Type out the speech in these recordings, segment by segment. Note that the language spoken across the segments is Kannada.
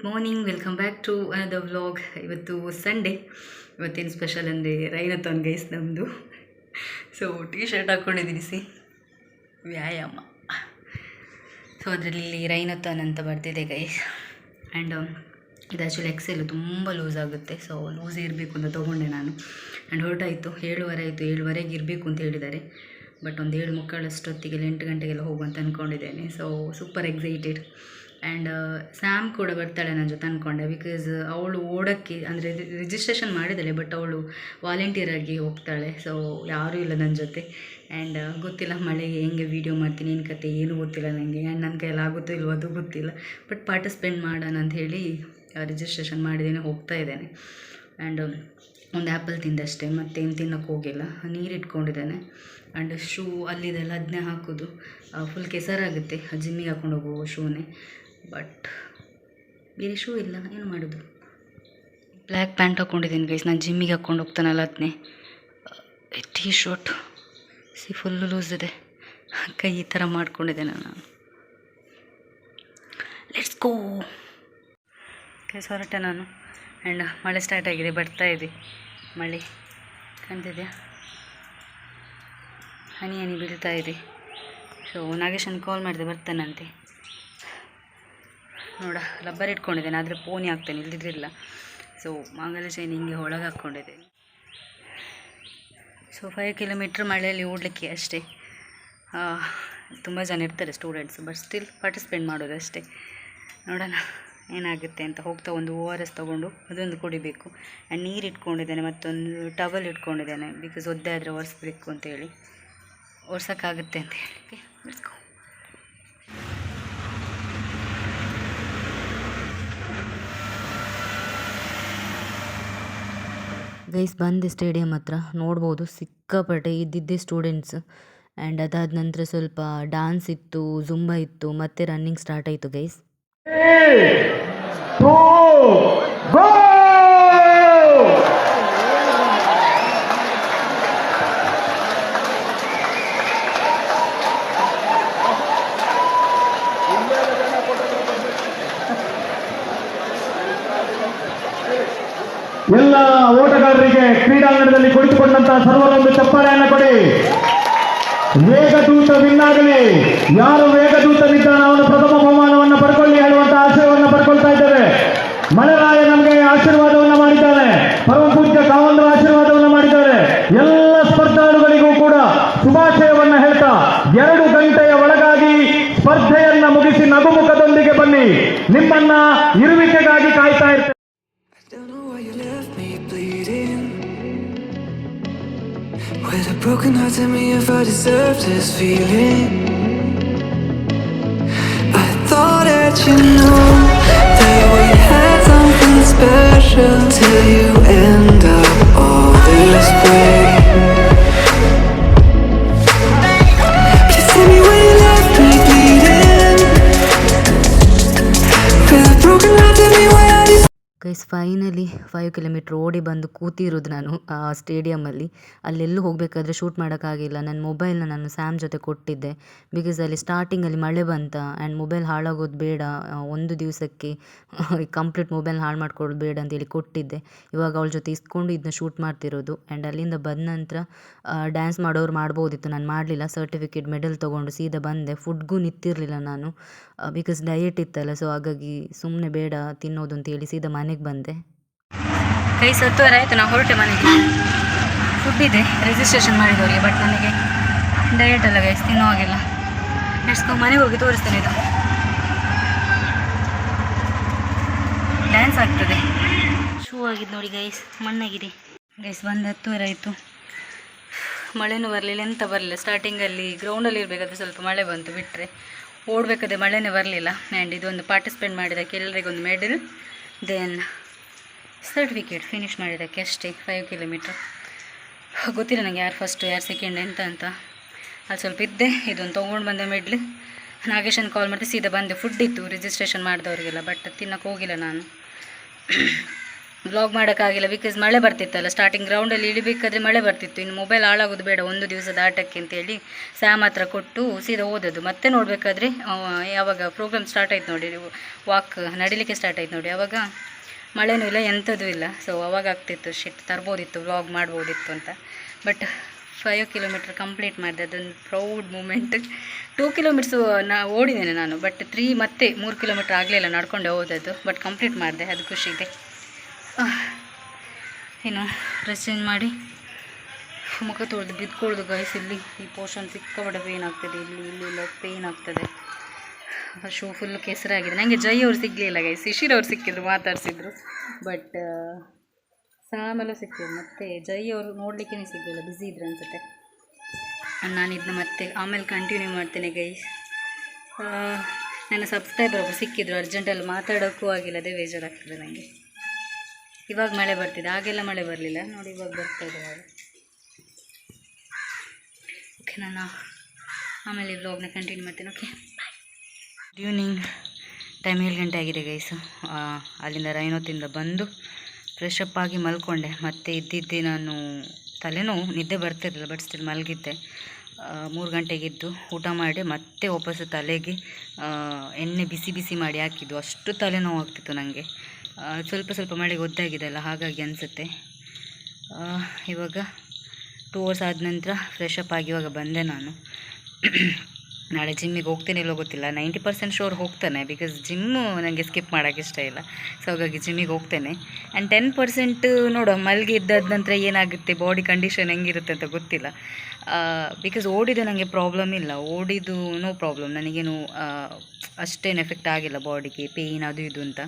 Good morning, welcome back to another vlog. ಇವತ್ತು ಸಂಡೇ. ಇವತ್ತೇನು ಸ್ಪೆಷಲ್ ಅಂದರೆ ರೈನಥಾನ್ ಗೈಸ್ ನಮ್ಮದು. ಸೊ ಟೀ ಶರ್ಟ್ ಹಾಕ್ಕೊಂಡಿದ್ದೀನಿ, ವ್ಯಾಯಾಮ. ಸೊ ಅದರಲ್ಲಿ ರೈನಥಾನ್ ಅಂತ ಬರ್ತಿದೆ ಗೈಸ್. ಆ್ಯಂಡ್ ಇದು ಆ್ಯಕ್ಚುಲಿ ಎಕ್ಸೆಲ್ ತುಂಬ ಲೂಸ್ ಆಗುತ್ತೆ, ಸೊ ಲೂಸ್ ಇರಬೇಕು ಅಂತ ತೊಗೊಂಡೆ ನಾನು. ಆ್ಯಂಡ್ ಹೊರಟಾಯಿತು, 7:30 ಆಯಿತು. 7:30ಗೆ ಇರಬೇಕು ಅಂತ ಹೇಳಿದ್ದಾರೆ. ಬಟ್ ಒಂದು 7:45 ಅಷ್ಟೊತ್ತಿಗೆ 8 ಗಂಟೆಗೆಲ್ಲ ಹೋಗುವಂತ ಅಂದ್ಕೊಂಡಿದ್ದೇನೆ. So super excited. And Sam ಕೂಡ ಬರ್ತಾಳೆ ನನ್ನ ಜೊತೆ ಅಂದ್ಕೊಂಡೆ. ಬಿಕಾಸ್ ಅವಳು ಓಡೋಕ್ಕೆ ಅಂದರೆ ರಿಜಿಸ್ಟ್ರೇಷನ್ ಮಾಡಿದ್ದಾಳೆ, ಬಟ್ ಅವಳು ವಾಲಂಟಿಯರಾಗಿ ಹೋಗ್ತಾಳೆ. ಸೊ ಯಾರೂ ಇಲ್ಲ ನನ್ನ ಜೊತೆ. ಆ್ಯಂಡ್ ಗೊತ್ತಿಲ್ಲ ಮಳೆಗೆ ಹೆಂಗೆ ವೀಡಿಯೋ ಮಾಡ್ತೀನಿ, ಏನು ಕತೆ ಏನೂ ಗೊತ್ತಿಲ್ಲ ನನಗೆ. ಆ್ಯಂಡ್ ನನ್ನ ಕೈಯಲ್ಲಿ ಆಗುತ್ತೋ ಇಲ್ವೋ ಅದು ಗೊತ್ತಿಲ್ಲ. ಬಟ್ ಪಾರ್ಟಿಸಿಪೇಟ್ ಮಾಡೋಣ ಅಂತ ಹೇಳಿ ರಿಜಿಸ್ಟ್ರೇಷನ್ ಮಾಡಿದ್ದೇನೆ, ಹೋಗ್ತಾ ಇದ್ದೇನೆ. ಆ್ಯಂಡ್ ಒಂದು ಆ್ಯಪಲ್ ತಿಂದಷ್ಟೇ, ಮತ್ತೇನು ತಿನ್ನೋಕ್ಕೆ ಹೋಗಿಲ್ಲ. ನೀರು ಇಟ್ಕೊಂಡಿದ್ದೇನೆ. ಆ್ಯಂಡ್ ಶೂ ಅಲ್ಲಿದೆಲ್ಲ ಅದನ್ನೇ ಹಾಕೋದು. ಫುಲ್ ಕೆಸರಾಗುತ್ತೆ ಜಿಮ್ಮಿಗೆ ಹಾಕ್ಕೊಂಡು ಹೋಗುವ ಶೂನೇ. ಬಟ್ ಬೇರೆ ಶೂ ಇಲ್ಲ, ಏನು ಮಾಡೋದು. ಬ್ಲ್ಯಾಕ್ ಪ್ಯಾಂಟ್ ಹಾಕ್ಕೊಂಡಿದ್ದೀನಿ ಗೈಸ್, ನಾನು ಜಿಮ್ಮಿಗೆ ಹಾಕ್ಕೊಂಡು ಹೋಗ್ತಾನಲ್ಲ ಅದನ್ನೇ. ಟೀ ಶರ್ಟ್ ಫುಲ್ಲು ಲೂಸ್ ಇದೆ, ಕೈ ಈ ಥರ ಮಾಡ್ಕೊಂಡಿದ್ದೇನೆ ನಾನು. Let's go guys. ಹೊರಟೆ ನಾನು. ಆ್ಯಂಡ್ ಮಳೆ ಸ್ಟಾರ್ಟ್ ಆಗಿದೆ, ಬರ್ತಾ ಇದೆ ಮಳೆ, ಕಾಣ್ತಿದೆಯಾ? ಹನಿ ಹನಿ ಬೀಳ್ತಾ ಇದೆ. ಸೊ ನಾಗೇಶನ್ ಕಾಲ್ ಮಾಡಿದೆ, ಬರ್ತಾನಂತೆ. ನೋಡ ರಬ್ಬರ್ ಇಟ್ಕೊಂಡಿದ್ದೇನೆ, ಆದರೆ ಪೋನಿ ಹಾಕ್ತೇನೆ, ಇಲ್ದಿದ್ರಿಲ್ಲ. ಸೊ ಮಾಂಗಲ್ಯ ಚೈನ್ ಹಿಂಗೆ ಒಳಗೆ ಹಾಕ್ಕೊಂಡಿದ್ದೇನೆ. ಸೊ 5 ಕಿಲೋಮೀಟ್ರ್ ಮಳೆಯಲ್ಲಿ ಓಡಲಿಕ್ಕೆ ಅಷ್ಟೇ. ತುಂಬ ಜನ ಇರ್ತಾರೆ ಸ್ಟೂಡೆಂಟ್ಸ್, ಬಟ್ ಸ್ಟಿಲ್ ಪಾರ್ಟಿಸಿಪೇಟ್ ಮಾಡೋದು ಅಷ್ಟೇ. ನೋಡೋಣ ಏನಾಗುತ್ತೆ ಅಂತ. ಹೋಗ್ತಾ ಒಂದು ORS ತೊಗೊಂಡು ಅದೊಂದು ಕುಡಿಬೇಕು. ಆ್ಯಂಡ್ ನೀರು ಇಟ್ಕೊಂಡಿದ್ದೇನೆ, ಮತ್ತೊಂದು ಟವಲ್ ಇಟ್ಕೊಂಡಿದ್ದೇನೆ. ಬಿಕಾಸ್ ಒದ್ದೆ ಆದರೆ ಒರೆಸ್ಬೇಕು ಅಂತೇಳಿ, ಒರ್ಸೋಕ್ಕಾಗುತ್ತೆ ಅಂತ ಹೇಳಿ. ಬಿಡ್ಸ್ಕೊ ಗೈಸ್. ಬಂದು ಸ್ಟೇಡಿಯಂ ಹತ್ರ ನೋಡ್ಬೋದು, ಸಿಕ್ಕಾಪಟ್ಟೆ ಇದ್ದಿದ್ದೇ ಸ್ಟೂಡೆಂಟ್ಸ್. ಆ್ಯಂಡ್ ಅದಾದ ನಂತರ ಸ್ವಲ್ಪ ಡಾನ್ಸ್ ಇತ್ತು, ಜುಂಬಾ ಇತ್ತು, ಮತ್ತು ರನ್ನಿಂಗ್ ಸ್ಟಾರ್ಟ್ ಆಯಿತು ಗೈಸ್. ಎಲ್ಲ ಓಟಗಾರರಿಗೆ ಕ್ರೀಡಾಂಗಣದಲ್ಲಿ ಕುಳಿತುಕೊಂಡಂತಹ ಸರ್ವರೊಂದು ಚಪ್ಪಾಳೆಯನ್ನು ಕೊಡಿ. ವೇಗದೂತ ವಿನ್ ಆಗಲಿ. ಯಾರು ವೇಗದೂತನಿದ್ದಾನೆ ಅವನು ಪ್ರಥಮ ಬಹುಮಾನವನ್ನು ಪಡ್ಕೊಳ್ಳಿ ಹೇಳುವಂತಹ ಆಶಯವನ್ನು ಪಡ್ಕೊಳ್ತಾ ಇದ್ದೇವೆ. ಮಳೆರಾಯ ನಮಗೆ ಆಶೀರ್ವಾದವನ್ನು ಮಾಡಿದ್ದಾನೆ, ಪರಮ ಪೂಜ್ಯ ಕಾವಂತರ ಆಶೀರ್ವಾದವನ್ನು ಮಾಡಿದ್ದಾರೆ. ಎಲ್ಲ ಸ್ಪರ್ಧಾಳುಗಳಿಗೂ ಕೂಡ ಶುಭಾಶಯವನ್ನ ಹೇಳ್ತಾ 2 ಗಂಟೆಯ ಒಳಗಾಗಿ ಸ್ಪರ್ಧೆಯನ್ನ ಮುಗಿಸಿ ನಗುಮುಖದೊಂದಿಗೆ ಬನ್ನಿ. ನಿಮ್ಮನ್ನ ಇರುವಿಕೆಗಾಗಿ ಕಾಯ್ತಾ ಇರ್ತೇವೆ. With a broken heart, tell me if I deserve this feeling. I thought that you know that we had something special till you end up all this way. Please tell me when you left me bleeding. With a broken heart, tell me why I deserve. Guys finally 5 kilometre ಓಡಿ ಬಂದು ಕೂತಿರೋದು ನಾನು ಆ ಸ್ಟೇಡಿಯಮಲ್ಲಿ. ಅಲ್ಲೆಲ್ಲೂ ಹೋಗಬೇಕಾದ್ರೆ ಶೂಟ್ ಮಾಡೋಕ್ಕಾಗಿಲ್ಲ. ನನ್ನ ಮೊಬೈಲ್ನ ನಾನು ಸ್ಯಾಮ್ ಜೊತೆ ಕೊಟ್ಟಿದ್ದೆ, ಬಿಕಾಸ್ ಅಲ್ಲಿ ಸ್ಟಾರ್ಟಿಂಗಲ್ಲಿ ಮಳೆ ಬಂತ. ಆ್ಯಂಡ್ ಮೊಬೈಲ್ ಹಾಳಾಗೋದು ಬೇಡ, ಒಂದು ದಿವಸಕ್ಕೆ ಕಂಪ್ಲೀಟ್ ಮೊಬೈಲ್ ಹಾಳು ಮಾಡ್ಕೊಳ್ಳೋದು ಬೇಡ ಅಂತೇಳಿ ಕೊಟ್ಟಿದ್ದೆ. ಇವಾಗ ಅವಳ ಜೊತೆ ಇಸ್ಕೊಂಡು ಇದನ್ನ ಶೂಟ್ ಮಾಡ್ತಿರೋದು. ಆ್ಯಂಡ್ ಅಲ್ಲಿಂದ ಬಂದ ನಂತರ ಡ್ಯಾನ್ಸ್ ಮಾಡೋರು ಮಾಡ್ಬೋದಿತ್ತು, ನಾನು ಮಾಡಲಿಲ್ಲ. ಸರ್ಟಿಫಿಕೇಟ್ ಮೆಡಲ್ ತೊಗೊಂಡು ಸೀದಾ ಬಂದೆ. ಫುಡ್ಗೂ ನಿಂತಿರಲಿಲ್ಲ ನಾನು, ಬಿಕಾಸ್ ಡಯಟ್ ಇತ್ತಲ್ಲ. ಸೊ ಹಾಗಾಗಿ ಸುಮ್ಮನೆ ಬೇಡ ತಿನ್ನೋದು ಅಂತೇಳಿ ಸೀದಾ ಮನೆಗೆ ಬಂದೆ. ಕೈ 10:30 ಆಯಿತು, ನಾವು ಹೊರಟೆ ಮನೆಗೆ. ಫುಡ್ ಇದೆ ರಿಜಿಸ್ಟ್ರೇಷನ್ ಮಾಡಿದವರಿಗೆ, ಬಟ್ ನನಗೆ ಡಯಟ್ ಅಲ್ಲ ಗೈಸ್, ತಿನ್ನೋ ಹಾಗಿಲ್ಲ. ನೆಕ್ಸ್ಟ್ ಮನೆಗೆ ಹೋಗಿ ತೋರಿಸ್ತೇನೆ. ಇದು ಡ್ಯಾನ್ಸ್ ಆಗ್ತದೆ. ಶೂ ಆಗಿದ್ದು ನೋಡಿ ಗೈಸ್, ಮಣ್ಣಾಗಿದೆ ಗೈಸ್. ಬಂದು 10:30 ಆಯಿತು, ಮಳೆನೂ ಬರಲಿಲ್ಲ, ಎಂತ ಬರಲಿಲ್ಲ. ಸ್ಟಾರ್ಟಿಂಗಲ್ಲಿ ಗ್ರೌಂಡಲ್ಲಿ ಇರಬೇಕಾದ್ರೆ ಸ್ವಲ್ಪ ಮಳೆ ಬಂತು, ಬಿಟ್ಟರೆ ಓಡಬೇಕಾದ್ರೆ ಮಳೆನೇ ಬರಲಿಲ್ಲ. ಆ್ಯಂಡ್ ಇದೊಂದು ಪಾರ್ಟಿಸಿಪೇಟ್ ಮಾಡಿದ್ದಕ್ಕೆ ಎಲ್ಲರಿಗೊಂದು ಮೆಡಲ್, ದೆನ್ ಸರ್ಟಿಫಿಕೇಟ್ ಫಿನಿಷ್ ಮಾಡಿದ್ದಕ್ಕೆ ಅಷ್ಟೇ. 5 ಕಿಲೋಮೀಟ್ರ್ ಗೊತ್ತಿಲ್ಲ ನನಗೆ ಯಾರು ಫಸ್ಟು ಯಾರು ಸೆಕೆಂಡ್ ಅಂತ. ಅಲ್ಲಿ ಸ್ವಲ್ಪ ಇದ್ದೆ, ಇದೊಂದು ತೊಗೊಂಡು ಬಂದೆ ಮೆಡ್ಲ್. ನಾಗೇಶನ್ ಕಾಲ್ ಮಾಡಿದೆ, ಸೀದಾ ಬಂದೆ. ಫುಡ್ ಇತ್ತು ರಿಜಿಸ್ಟ್ರೇಷನ್ ಮಾಡಿದವರಿಗೆಲ್ಲ, ಬಟ್ ತಿನ್ನೋಕ್ಕೆ ಹೋಗಿಲ್ಲ ನಾನು. ವ್ಲಾಗ್ ಮಾಡೋಕ್ಕಾಗಿಲ್ಲ ಬಿಕಾಸ್ ಮಳೆ ಬರ್ತಿತ್ತಲ್ಲ. ಸ್ಟಾರ್ಟಿಂಗ್ ಗ್ರೌಂಡಲ್ಲಿ ಇಳಿಬೇಕಾದ್ರೆ ಮಳೆ ಬರ್ತಿತ್ತು. ಇನ್ನು ಮೊಬೈಲ್ ಹಾಳಾಗೋದು ಬೇಡ ಒಂದು ದಿವಸದ ಆಟಕ್ಕೆ ಅಂತೇಳಿ ಸ್ಯಾಮ್ ಹತ್ರ ಕೊಟ್ಟು ಸೀದಾ ಓದೋದು. ಮತ್ತೆ ನೋಡಬೇಕಾದ್ರೆ ಯಾವಾಗ ಪ್ರೋಗ್ರಾಮ್ ಸ್ಟಾರ್ಟ್ ಆಯ್ತು ನೋಡಿ, ವಾಕ್ ನಡಿಲಿಕ್ಕೆ ಸ್ಟಾರ್ಟ್ ಆಯ್ತು ನೋಡಿ, ಆವಾಗ ಮಳೆನೂ ಇಲ್ಲ ಎಂಥದ್ದು ಇಲ್ಲ. ಸೊ ಅವಾಗ ಆಗ್ತಿತ್ತು ಶಿಟ್ ತರ್ಬೋದಿತ್ತು, ವ್ಲಾಗ್ ಮಾಡ್ಬೋದಿತ್ತು ಅಂತ. ಬಟ್ 5 ಕಿಲೋಮೀಟ್ರ್ ಕಂಪ್ಲೀಟ್ ಮಾಡಿದೆ. ಅದೊಂದು ಪ್ರೌಡ್ ಮೂಮೆಂಟ್. 2 ಕಿಲೋಮೀಟ್ಸು ಓಡಿದ್ದೇನೆ ನಾನು, ಬಟ್ 3 ಕಿಲೋಮೀಟ್ರ್ ಆಗಲಿಲ್ಲ ನಡ್ಕೊಂಡೆ ಹೋದದ್ದು. ಬಟ್ ಕಂಪ್ಲೀಟ್ ಮಾಡಿದೆ, ಅದು ಖುಷಿ ಇದೆ. ಏನು ಡ್ರೆಸ್ ಚೇಂಜ್ ಮಾಡಿ ಮುಖ ತೊಳೆದು ಬಿದ್ಕೊಳ್ಳೋದು ಗೈಸ್. ಇಲ್ಲಿ ಈ ಪೋರ್ಷನ್ ಸಿಕ್ಕಾಪಟ್ಟೆ ಪೇಯ್ನ್ ಆಗ್ತದೆ, ಇಲ್ಲಿ ಪೇಯ್ನ್ ಆಗ್ತದೆ. ಶೂ ಫುಲ್ ಕೆಸರಾಗಿದೆ. ನನಗೆ ಜೈ ಅವ್ರು ಸಿಗಲಿಲ್ಲ ಗೈಸ್, ಶಿಶಿರ್ ಅವ್ರು ಸಿಕ್ಕಿದ್ರು, ಮಾತಾಡಿಸಿದ್ರು. ಬಟ್ ಸಾಮೆಲ್ಲ ಸಿಕ್ಕಿದ್ರು. ಮತ್ತು ಜೈ ಅವರು ನೋಡಲಿಕ್ಕೇ ಸಿಗಲಿಲ್ಲ, ಬ್ಯುಸಿ ಇದ್ರು ಅನಿಸುತ್ತೆ. ನಾನು ಇದನ್ನ ಮತ್ತೆ ಆಮೇಲೆ ಕಂಟಿನ್ಯೂ ಮಾಡ್ತೇನೆ ಗೈಸ್. ನನ್ನ ಸಬ್ಸ್ಕ್ರೈಬರ್ ಒಬ್ಬರು ಸಿಕ್ಕಿದ್ರು, ಅರ್ಜೆಂಟಲ್ಲಿ ಮಾತಾಡೋಕ್ಕೂ ಆಗಿಲ್ಲ, ಅದೇ ಬೇಜಾರಾಗ್ತದೆ ನನಗೆ. ಇವಾಗ ಮಳೆ ಬರ್ತಿದೆ, ಆಗೆಲ್ಲ ಮಳೆ ಬರಲಿಲ್ಲ ನೋಡಿ, ಇವಾಗ ಬರ್ತಾಯಿದೆ ಮಳೆ. ಓಕೆ, ನಾನು ಆಮೇಲೆ ವ್ಲಾಗ್ನ ಕಂಟಿನ್ಯೂ ಮಾಡ್ತೇನೆ. ಓಕೆ, ಈವ್ನಿಂಗ್ ಟೈಮ್ 7 ಗಂಟೆ ಆಗಿದೆ ಗೈಸು. ಅಲ್ಲಿಂದ ರೈನೋತಿಂದ ಬಂದು ಫ್ರೆಶ್ ಅಪ್ ಆಗಿ ಮಲ್ಕೊಂಡೆ. ಮತ್ತೆ ಇದ್ದಿದ್ದೆ ನಾನು ತಲೆನೋವು, ನಿದ್ದೆ ಬರ್ತಿರಲಿಲ್ಲ, ಬಟ್ ಸ್ಟಿಲ್ ಮಲಗಿದ್ದೆ. 3 ಗಂಟೆಗಿದ್ದು ಊಟ ಮಾಡಿ ಮತ್ತೆ ವಾಪಸ್ಸು ತಲೆಗೆ ಎಣ್ಣೆ ಬಿಸಿ ಮಾಡಿ ಹಾಕಿದ್ದು. ಅಷ್ಟು ತಲೆನೋವು ಆಗ್ತಿತ್ತು ನನಗೆ. ಸ್ವಲ್ಪ ಮಳೆಗೆ ಒದ್ದಾಗಿದೆ ಅಲ್ಲ, ಹಾಗಾಗಿ ಅನಿಸುತ್ತೆ. ಇವಾಗ 2 ಅವರ್ಸ್ ಆದ ನಂತರ ಫ್ರೆಶ್ ಅಪ್ ಆಗಿ ಇವಾಗ ಬಂದೆ ನಾನು. ನಾಳೆ ಜಿಮ್ಮಿಗೆ ಹೋಗ್ತೇನೆ ಇಲ್ಲೋ ಗೊತ್ತಿಲ್ಲ. 90% ಶೋರ್ ಹೋಗ್ತಾನೆ, ಬಿಕಾಸ್ ಜಿಮ್ಮು ನನಗೆ ಸ್ಕಿಪ್ ಮಾಡೋಕ್ಕೆ ಇಷ್ಟ ಇಲ್ಲ. ಸೊ ಹಾಗಾಗಿ ಜಿಮ್ಮಿಗೆ ಹೋಗ್ತೇನೆ. ಆ್ಯಂಡ್ 10% ನೋಡುವ ಮಲ್ಗೆ ಇದ್ದಾದ ನಂತರ ಏನಾಗುತ್ತೆ, ಬಾಡಿ ಕಂಡೀಷನ್ ಹೆಂಗಿರುತ್ತೆ ಅಂತ ಗೊತ್ತಿಲ್ಲ. ಬಿಕಾಸ್ ಓಡಿದ್ದು ನನಗೆ ಪ್ರಾಬ್ಲಮ್ ಇಲ್ಲ, ಓಡಿದ್ದು ನೋ ಪ್ರಾಬ್ಲಮ್, ನನಗೇನು ಅಷ್ಟೇನು ಎಫೆಕ್ಟ್ ಆಗಿಲ್ಲ ಬಾಡಿಗೆ, ಪೇಯ್ನ್ ಅದು ಇದು ಅಂತ.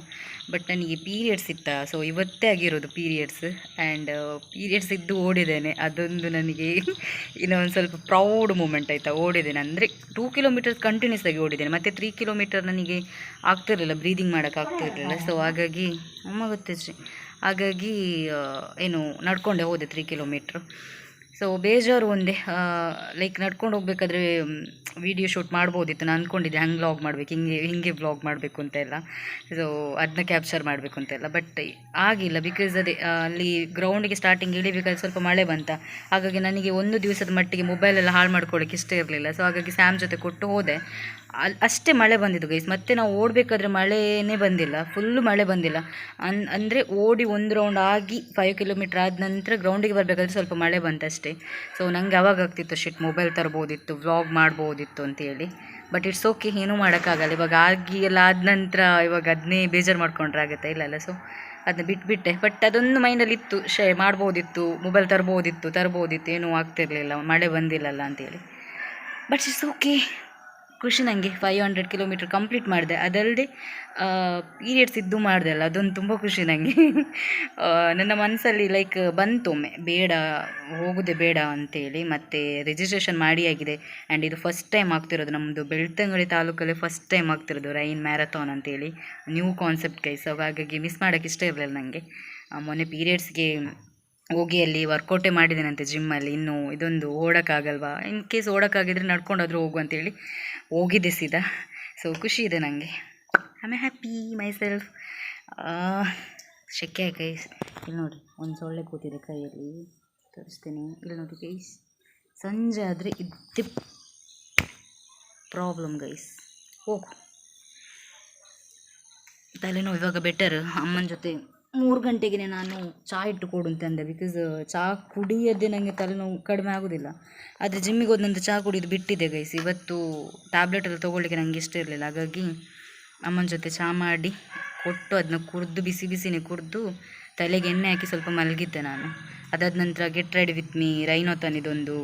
ಬಟ್ ನನಗೆ ಪೀರಿಯಡ್ಸ್ ಇತ್ತಾ, ಸೊ ಇವತ್ತೇ ಆಗಿರೋದು ಪೀರಿಯಡ್ಸ್. ಆ್ಯಂಡ್ ಪೀರಿಯಡ್ಸ್ ಇದ್ದು ಓಡಿದ್ದೇನೆ, ಅದೊಂದು ನನಗೆ ಇನ್ನೂ ಒಂದು ಸ್ವಲ್ಪ ಪ್ರೌಡ್ ಮೂಮೆಂಟ್ ಆಯಿತಾ. ಓಡಿದ್ದೇನೆ ಅಂದರೆ 2 ಕಿಲೋಮೀಟರ್ ಕಂಟಿನ್ಯೂಸ್ ಆಗಿ ಓಡಿದ್ದೇನೆ. ಮತ್ತು 3 ಕಿಲೋಮೀಟರ್ ನನಗೆ ಆಗ್ತಿರಲಿಲ್ಲ, ಬ್ರೀದಿಂಗ್ ಮಾಡೋಕ್ಕಾಗ್ತಿರಲಿಲ್ಲ. ಸೊ ಹಾಗಾಗಿ ಗೊತ್ತಿದ್ರಿ, ಹಾಗಾಗಿ ಏನು ನಡ್ಕೊಂಡೆ ಹೋದೆ 3 ಕಿಲೋಮೀಟ್ರು. ಸೊ ಬೇಜಾರು ಒಂದೇ, ಲೈಕ್ ನಡ್ಕೊಂಡು ಹೋಗ್ಬೇಕಾದ್ರೆ ವೀಡಿಯೋ ಶೂಟ್ ಮಾಡ್ಬೋದಿತ್ತು. ನಾನು ಅಂದ್ಕೊಂಡಿದ್ದೆ ಹಂಗೆ ವ್ಲಾಗ್ ಮಾಡಬೇಕು, ಹಿಂಗೆ ವ್ಲಾಗ್ ಮಾಡಬೇಕು ಅಂತೆಲ್ಲ. ಸೊ ಅದನ್ನ ಕ್ಯಾಪ್ಚರ್ ಮಾಡಬೇಕು ಅಂತೆಲ್ಲ, ಬಟ್ ಆಗಿಲ್ಲ. ಬಿಕಾಸ್ ಅದೇ ಅಲ್ಲಿ ಗ್ರೌಂಡಿಗೆ ಸ್ಟಾರ್ಟಿಂಗ್ ಇಳಿಬೇಕಾದ್ರೆ ಸ್ವಲ್ಪ ಮಳೆ ಬಂತ. ಹಾಗಾಗಿ ನನಗೆ ಒಂದು ದಿವಸದ ಮಟ್ಟಿಗೆ ಮೊಬೈಲೆಲ್ಲ ಹಾಳು ಮಾಡ್ಕೊಳ್ಳೋಕ್ಕೆ ಇಷ್ಟ ಇರಲಿಲ್ಲ. ಸೊ ಹಾಗಾಗಿ ಸ್ಯಾಮ್ ಜೊತೆ ಕೊಟ್ಟು ಹೋದೆ. ಅಷ್ಟೇ ಮಳೆ ಬಂದಿದ್ದು ಗೈಸ್. ಮತ್ತೆ ನಾವು ಓಡಬೇಕಾದ್ರೆ ಮಳೆಯೇ ಬಂದಿಲ್ಲ, ಫುಲ್ಲು ಮಳೆ ಬಂದಿಲ್ಲ. ಅಂದರೆ ಓಡಿ 1 ರೌಂಡ್ ಆಗಿ 5 ಕಿಲೋಮೀಟ್ರ್ ಆದ ನಂತರ ಗ್ರೌಂಡಿಗೆ ಬರಬೇಕಾದ್ರೆ ಸ್ವಲ್ಪ ಮಳೆ ಬಂತಷ್ಟೇ. ಸೊ ನನಗೆ ಅವಾಗ ಆಗ್ತಿತ್ತು ಶಿಟ್, ಮೊಬೈಲ್ ತರ್ಬೋದಿತ್ತು, ವ್ಲಾಗ್ ಮಾಡ್ಬೋದಿತ್ತು ಅಂತೇಳಿ. ಬಟ್ ಇಟ್ಸ್ ಓಕೆ, ಏನೂ ಮಾಡೋಕ್ಕಾಗಲ್ಲ. ಇವಾಗ ಎಲ್ಲ ಆದ ನಂತರ ಇವಾಗ ಅದನ್ನೇ ಬೇಜಾರು ಮಾಡ್ಕೊಂಡ್ರೆ ಆಗುತ್ತೆ, ಇಲ್ಲಲ್ಲ. ಸೊ ಅದನ್ನ ಬಿಟ್ಟುಬಿಟ್ಟೆ. ಬಟ್ ಅದೊಂದು ಮೈಂಡಲ್ಲಿ ಇತ್ತು, ಮಾಡ್ಬೋದಿತ್ತು, ಮೊಬೈಲ್ ತರ್ಬೋದಿತ್ತು, ಏನೂ ಆಗ್ತಿರ್ಲಿಲ್ಲ, ಮಳೆ ಬಂದಿಲ್ಲಲ್ಲ ಅಂತೇಳಿ. ಬಟ್ ಇಟ್ಸ್ ಓಕೆ, ಖುಷಿ ನನಗೆ. 500 ಕಿಲೋಮೀಟ್ರ್ ಕಂಪ್ಲೀಟ್ ಮಾಡಿದೆ. ಅದಲ್ಲದೆ ಪೀರಿಯಡ್ಸ್ ಇದ್ದು ಮಾಡಿದೆ ಅಲ್ಲ, ಅದೊಂದು ತುಂಬ ಖುಷಿ ನನಗೆ. ನನ್ನ ಮನಸ್ಸಲ್ಲಿ ಲೈಕ್ ಬಂತೊಮ್ಮೆ, ಹೋಗೋದೇ ಬೇಡ ಅಂತೇಳಿ. ಮತ್ತು ರಿಜಿಸ್ಟ್ರೇಷನ್ ಮಾಡಿ ಆಗಿದೆ. ಆ್ಯಂಡ್ ಇದು ಫಸ್ಟ್ ಟೈಮ್ ಆಗ್ತಿರೋದು ನಮ್ಮದು ಬೆಳ್ತಂಗಡಿ ತಾಲೂಕಲ್ಲಿ, ಫಸ್ಟ್ ಟೈಮ್ ಆಗ್ತಿರೋದು ರೈನ್ ಮ್ಯಾರಥಾನ್ ಅಂತೇಳಿ. New concept guys. ಹಾಗಾಗಿ ಮಿಸ್ ಮಾಡೋಕ್ಕೆ ಇಷ್ಟ ಇರಲಿಲ್ಲ ನನಗೆ. ಮೊನ್ನೆ ಪೀರಿಯಡ್ಸ್ಗೆ ಹೋಗಿ ಅಲ್ಲಿ ವರ್ಕೌಟೇ ಮಾಡಿದ್ದೇನಂತೆ ಜಿಮ್ಮಲ್ಲಿ. ಇನ್ನು ಇದೊಂದು ಓಡೋಕ್ಕಾಗಲ್ವಾ, ಇನ್ ಕೇಸ್ ಓಡೋಕ್ಕಾಗಿದ್ರೆ ನಡ್ಕೊಂಡಾದರೂ ಹೋಗು ಅಂತೇಳಿ ಹೋಗಿದ್ದೆ ಸೀದಾ. ಸೊ ಖುಷಿ ಇದೆ ನನಗೆ, I am happy my self. ಶೆಕೆ ಗೈಸ್. ಇಲ್ಲಿ ನೋಡಿ, ಒಂದು ಸೊಳ್ಳೆ ಕೂತಿದೆ ಕೈಯಲ್ಲಿ, ತೋರಿಸ್ತೀನಿ. ಇಲ್ಲಿ ನೋಡಿ ಗೈಸ್, ಸಂಜೆ ಆದರೆ ಇದ್ದೇ ಪ್ರಾಬ್ಲಮ್ ಗೈಸ್. ಹೋಗು, ತಲೆನೋವು ಇವಾಗ ಬೆಟರ್. ಅಮ್ಮನ ಜೊತೆ 3 ಗಂಟೆಗೆ ನಾನು ಚಹಾ ಇಟ್ಟು ಕೊಡು ಅಂತಂದೆ. ಬಿಕಾಸ್ ಚಹಾ ಕುಡಿಯೋದೇ ನನಗೆ ತಲೆನೋವು ಕಡಿಮೆ ಆಗೋದಿಲ್ಲ. ಆದರೆ ಜಿಮ್ಮಿಗೆ ಹೋದ ನಂತರ ಚಹಾ ಕುಡಿಯೋದು ಬಿಟ್ಟಿದೆ ಗೈಸ್. ಇವತ್ತು ಟ್ಯಾಬ್ಲೆಟೆಲ್ಲ ತೊಗೊಳ್ಳಿಕ್ಕೆ ನನಗೆ ಇಷ್ಟ ಇರಲಿಲ್ಲ. ಹಾಗಾಗಿ ಅಮ್ಮನ ಜೊತೆ ಚಹಾ ಮಾಡಿ ಕೊಟ್ಟು ಅದನ್ನ ಕುಡಿದು ಬಿಸಿನೇ ಕುಡಿದು ತಲೆಗೆ ಎಣ್ಣೆ ಹಾಕಿ ಸ್ವಲ್ಪ ಮಲಗಿದ್ದೆ ನಾನು. ಅದಾದ ನಂತರ ಗೆಟ್ ರೆಡಿ ವಿತ್ ಮೀ ರೈನೋಥಾನ್ ಇದೊಂದು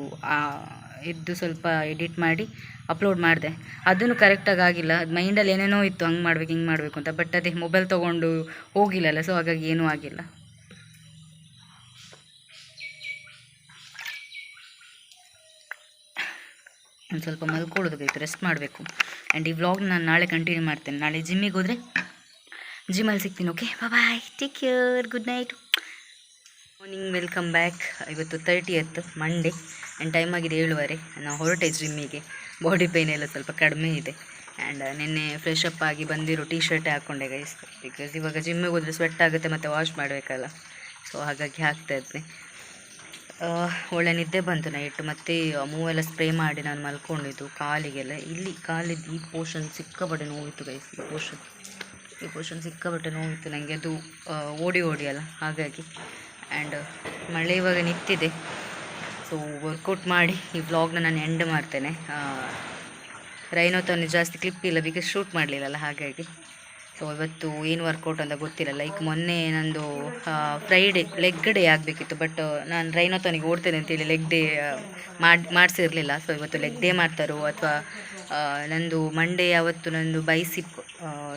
ಇದ್ದು ಸ್ವಲ್ಪ ಎಡಿಟ್ ಮಾಡಿ ಅಪ್ಲೋಡ್ ಮಾಡಿದೆ. ಅದನ್ನು ಕರೆಕ್ಟಾಗಿ ಆಗಿಲ್ಲ. ಅದು ಮೈಂಡಲ್ಲಿ ಏನೇನೋ ಇತ್ತು, ಹಂಗೆ ಮಾಡಬೇಕು ಹಿಂಗೆ ಮಾಡಬೇಕು ಅಂತ. ಬಟ್ ಅದೇ ಮೊಬೈಲ್ ತೊಗೊಂಡು ಹೋಗಿಲ್ಲಲ್ಲ, ಸೊ ಹಾಗಾಗಿ ಏನೂ ಆಗಿಲ್ಲ. ಒಂದು ಸ್ವಲ್ಪ ಮಲ್ಕೊಳ್ಳೋದು ಬೇಕು, ರೆಸ್ಟ್ ಮಾಡಬೇಕು. ಆ್ಯಂಡ್ ಈ ವ್ಲಾಗ್ ನಾನು ನಾಳೆ ಕಂಟಿನ್ಯೂ ಮಾಡ್ತೇನೆ. ನಾಳೆ ಜಿಮ್ಮಿಗೆ ಹೋದರೆ ಜಿಮ್ಮಲ್ಲಿ ಸಿಗ್ತೀನಿ. Okay, bye, take care, good night. Morning, welcome back. ಇವತ್ತು 30th ಮಂಡೇ ಆ್ಯಂಡ್ ಟೈಮ್ ಆಗಿದೆ 7:30. ನಾವು ಹೊರಟೆ ಜಿಮ್ಮಿಗೆ. ಬಾಡಿ ಪೇಯ್ನ್ ಎಲ್ಲ ಸ್ವಲ್ಪ ಕಡಿಮೆ ಇದೆ. ಆ್ಯಂಡ್ ನಿನ್ನೆ ಫ್ರೆಶ್ ಅಪ್ ಆಗಿ ಬಂದಿರೋ ಟೀ ಶರ್ಟೇ ಹಾಕ್ಕೊಂಡೆ ಗೈಸ್, ಬಿಕಾಸ್ ಇವಾಗ ಜಿಮ್ಮಿಗೆ ಹೋದರೆ ಸ್ವೆಟ್ ಆಗುತ್ತೆ ಮತ್ತು ವಾಶ್ ಮಾಡಬೇಕಲ್ಲ, ಸೊ ಹಾಗಾಗಿ ಹಾಕ್ತಾಯಿದ್ದೆ. ಒಳ್ಳೆ ನಿದ್ದೆ ಬಂತು ನೈಟ್, ಮತ್ತು ಮೂವೆಲ್ಲ ಸ್ಪ್ರೇ ಮಾಡಿ ನಾನು ಮಲ್ಕೊಂಡಿದ್ದು ಕಾಲಿಗೆಲ್ಲ. ಇಲ್ಲಿ ಕಾಲಿದ್ದು ಈ ಪೋರ್ಷನ್ ಸಿಕ್ಕಾಪಟ್ಟೆ ನೋವಿತ್ತು ಗೈಸ್, ಈ ಪೋರ್ಷನ್ ಸಿಕ್ಕಾಪಟ್ಟೆ ನೋವಿತ್ತು ನನಗೆ, ಅದು ಓಡಿ ಅಲ್ಲ ಹಾಗಾಗಿ. ಆ್ಯಂಡ್ ಮಳೆ ಇವಾಗ ನಿಂತಿದೆ, ಸೊ ವರ್ಕೌಟ್ ಮಾಡಿ ಈ ವ್ಲಾಗ್ನ ನಾನು ಎಂಡ್ ಮಾಡ್ತೇನೆ. ರೈನೋತನ್ನು ಜಾಸ್ತಿ ಕ್ಲಿಪ್ ಇಲ್ಲ, ಬಿಕಾಸ್ ಶೂಟ್ ಮಾಡಲಿಲ್ಲಲ್ಲ ಹಾಗಾಗಿ. ಸೊ ಇವತ್ತು ಏನು ವರ್ಕೌಟ್ ಅಂತ ಗೊತ್ತಿಲ್ಲ. ಲೈಕ್ ಮೊನ್ನೆ ನಂದು ಫ್ರೈಡೇ ಲೆಗ್ ಡೇ ಆಗಬೇಕಿತ್ತು, ಬಟ್ ನಾನು ರೈನೋತನಿಗೆ ಓಡ್ತೇನೆ ಅಂತೇಳಿ ಲೆಗ್ ಡೇ ಮಾಡಿಸಿರಲಿಲ್ಲ. ಸೊ ಇವತ್ತು ಲೆಗ್ ಡೇ ಮಾಡ್ತಾರೋ ಅಥವಾ ನಂದು ಮಂಡೇ ಯಾವತ್ತು ನಂದು ಬೈಸಿಪ್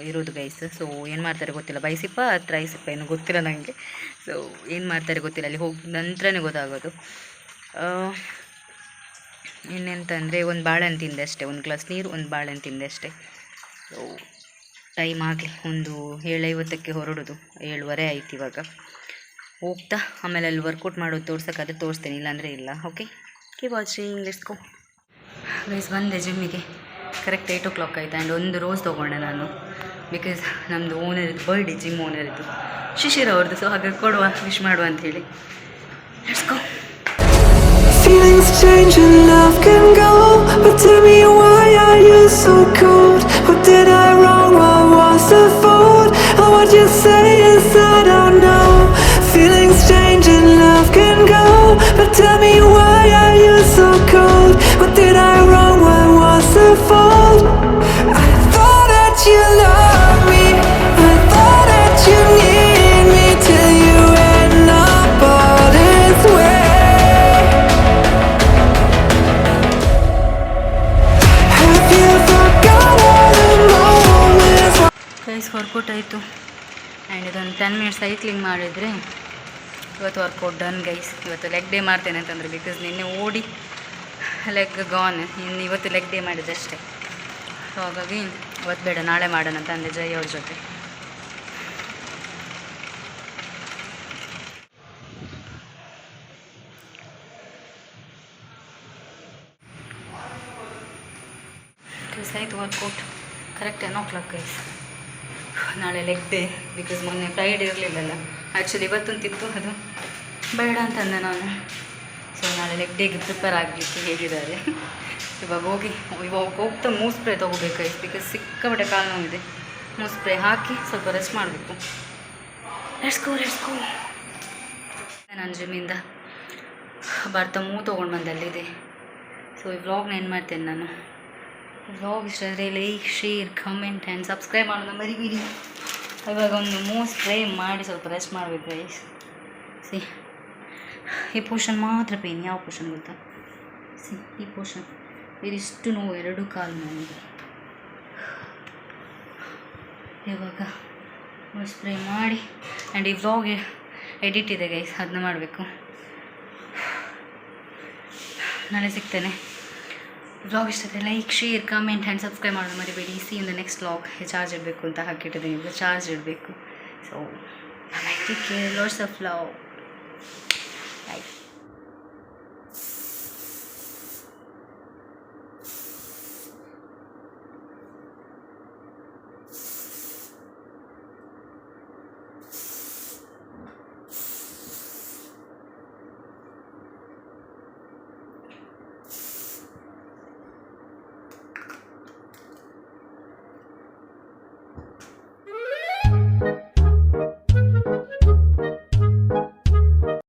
ಇರೋದು ಗೈಸ್. ಸೊ ಏನು ಮಾಡ್ತಾರೆ ಗೊತ್ತಿಲ್ಲ, ಬೈಸಿಪ್ಪ ಟ್ರೈಸಿಪ್ಪ ಏನು ಗೊತ್ತಿಲ್ಲ ನನಗೆ. ಸೊ ಏನು ಮಾಡ್ತಾರೆ ಗೊತ್ತಿಲ್ಲ, ಅಲ್ಲಿ ಹೋಗಿ ನಂತರನೇ ಗೊತ್ತಾಗೋದು. ಇನ್ನೆಂತಂದರೆ ಒಂದು ಬಾಳೆಹಣ್ಣು ತಿಂದೆ ಅಷ್ಟೇ, ಒಂದು ಗ್ಲಾಸ್ ನೀರು, ಒಂದು ಬಾಳೆಹಣ್ಣು ತಿಂದೆ ಅಷ್ಟೇ. ಸೊ ಟೈಮ್ ಆಗಲಿ, ಒಂದು 7:50ಕ್ಕೆ ಹೊರಡೋದು, 7:15 ಆಯ್ತು ಇವಾಗ. ಹೋಗ್ತಾ ಆಮೇಲೆ ಅಲ್ಲಿ ವರ್ಕೌಟ್ ಮಾಡೋದು ತೋರ್ಸೋಕ್ಕಾದ್ರೆ ತೋರಿಸ್ತೇನೆ, ಇಲ್ಲಾಂದರೆ ಇಲ್ಲ. Okay, keep watching, let's go guys. ಬಂದೆ ಜಿಮ್ಮಿಗೆ, ಕರೆಕ್ಟ್ 8 o'clock ಆಯಿತು. ಆ್ಯಂಡ್ ಒಂದು ರೋಸ್ ತೊಗೊಂಡೆ ನಾನು, ಬಿಕಾಸ್ ನಮ್ಮದು ಓನರಿದ್ದು ಬರ್ಡೇ, ಜಿಮ್ ಓನರಿದ್ದು ಶಿಶಿರ್ ಅವ್ರದ್ದು. ಸೊ ಹಾಗೆ ಕೊಡುವ, ವಿಶ್ ಮಾಡುವ ಅಂಥೇಳಿ. Let's go. Feelings change and love can go, but tell me why are you so cold? What did I wrong? What was the fault? Or what you say is I don't know. Feelings change and love can go, but tell me why are you so cold? What did I wrong? What was the fault? I thought that you loved me, I thought that you need me, till you end up all this way. Guys workout ಆಯಿತು. ಆ್ಯಂಡ್ ಇದೊಂದು 10 minutes ಸೈಕ್ಲಿಂಗ್ ಮಾಡಿದರೆ ಇವತ್ತು ವರ್ಕೌಟ್ ಡನ್ ಗೈಸ್. ಇವತ್ತು ಲೆಗ್ ಡೇ ಮಾಡ್ತೇನೆ ಅಂತಂದರೆ, ಬಿಕಾಸ್ ನಿನ್ನೆ ಓಡಿ ಲೆಗ್ ಗಾನ್, ಇನ್ನು ಇವತ್ತು ಲೆಗ್ ಡೇ ಮಾಡಿದ್ದಷ್ಟೇ. ಸೊ ಹಾಗಾಗಿ ಇವತ್ತು ಬೇಡ, ನಾಳೆ ಮಾಡೋಣ ಅಂತ ಅಂದೆ ಜೈ ಅವ್ರ ಜೊತೆ. ಆಯಿತು ವರ್ಕೌಟ್, ಕರೆಕ್ಟ್ 10 o'clock ಗೈಸ್. ನಾಳೆ ಲೆಗ್ ಡೇ, ಬಿಕಾಸ್ ಮೊನ್ನೆ ಫ್ರೈಡೇ ಇರಲಿಲ್ಲಲ್ಲ. ಆ್ಯಕ್ಚುಲಿ ಇವತ್ತೊಂತಿತ್ತು, ಅದು ಬೇಡ ಅಂತಂದೆ ನಾನು. ಸೊ ನಾಳೆ ಲೆಗ್ ಡೇಗೆ ಪ್ರಿಪೇರ್ ಆಗಲಿಕ್ಕೆ ಹೇಗಿದ್ದಾರೆ. ಇವಾಗ ಹೋಗ್ತಾ ಮೂವ್ ಸ್ಪ್ರೇ ತೊಗೋಬೇಕು ಗೈಸ್, ಬಿಕಾಸ್ ಸಿಕ್ಕಾಪಟ್ಟೆ ಕಾಲು ನೋವಿದೆ. ಮೂವ್ ಸ್ಪ್ರೇ ಹಾಕಿ ಸ್ವಲ್ಪ ರೆಸ್ಟ್ ಮಾಡಬೇಕು. Let's go. ನಾನು ಜಿಮ್ಮಿಂದ ಬರ್ತಾ ಮೂವ್ ತೊಗೊಂಡು ಬಂದು ಅಲ್ಲಿದೆ. ಸೊ ಈ ವ್ಲಾಗ್ನ ಏನು ಮಾಡ್ತೇನೆ ನಾನು. ವ್ಲಾಗ್ ಇಷ್ಟ ಆದರೆ like, share, comment and subscribe ಮಾಡೋದು ಮರಿಬೇಡಿ. ಇವಾಗ ಒಂದು ಮೂವ್ ಸ್ಪ್ರೇ ಮಾಡಿ ಸ್ವಲ್ಪ ರೆಸ್ಟ್ ಮಾಡಬೇಕು ಗೈಸ್. ಸಿ ಈ ಪೋರ್ಷನ್ ಮಾತ್ರ ಪೇನ್. ಯಾವ ಪೋರ್ಷನ್ ಗೊತ್ತಾ? ಸಿ ಈ ಪೋರ್ಷನ್ ಇದಿಷ್ಟು ನೋವು, 2 ಕಾಲು ನೋವಿದೆ. ಇವಾಗ ಸ್ಪ್ರೇ ಮಾಡಿ ಆ್ಯಂಡ್ ಈ ವ್ಲಾಗ್ ಎಡಿಟ್ ಇದೆ ಗೈಸ್, ಅದನ್ನ ಮಾಡಬೇಕು. ನಾಳೆ ಸಿಗ್ತೇನೆ. ವ್ಲಾಗ್ ಇಷ್ಟ ಆದರೆ like, share, comment and subscribe ಮಾಡೋದು ಮರಿಬೇಡಿ. C in the next vlog. Charge ಇಡಬೇಕು ಅಂತ ಹಾಕಿಟ್ಟಿದ್ದೀನಿ, ಈಗ ಚಾರ್ಜ್ ಇಡಬೇಕು. So take care, lots of love, by.